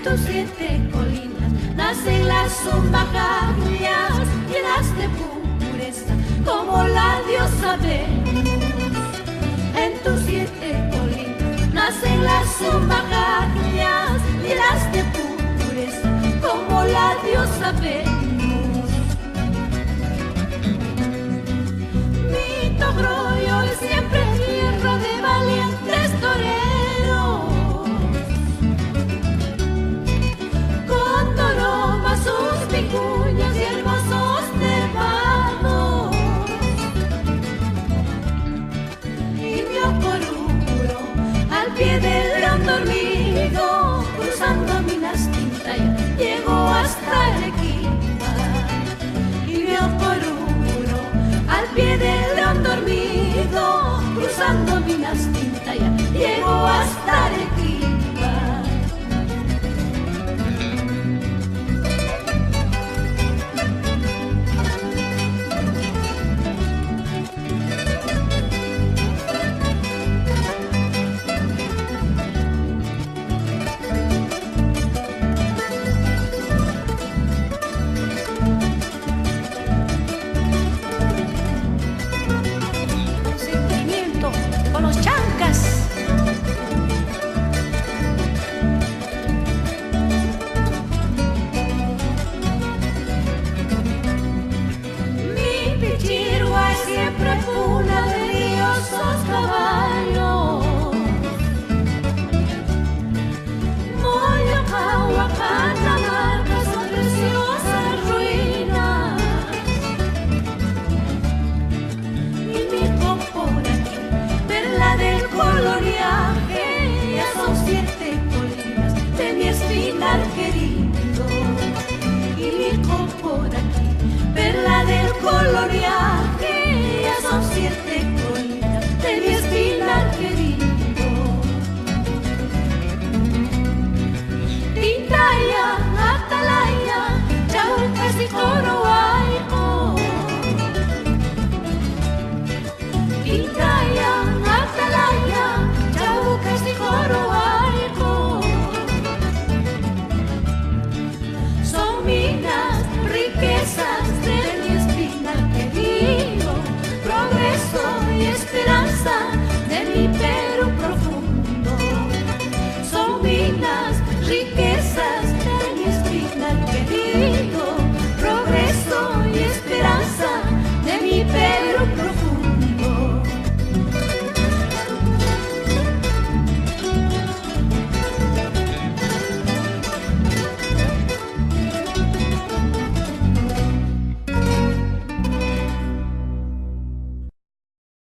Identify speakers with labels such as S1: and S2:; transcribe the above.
S1: tus 7 colinas nacen las zumbacañas, llenas de pureza como la diosa Venus. En tus 7 colinas nacen las zumbacañas, llenas de pureza como la diosa Venus. Mi Togroyo es siempre tierra de valientes toreros, con doromas sus vicuñas y hermosos nevados. Y mi Oporuro al pie del león dormido, cruzando Minas Tintaya, llegó hasta Arequipa. Y mi Oporuro al pie del león dormido, cruzando Minas Tintaya, llegó hasta Arequipa. Con los chancas. Mi Pichirua es siempre cuna de briosos caballos. Moyocahua, Catamarca son preciosas ruinas. Y mi Coporaqui, perla del coloriaje, ya son 7 colinas de mi espinar querido. Y mi Coporaqui, perla del coloriaje,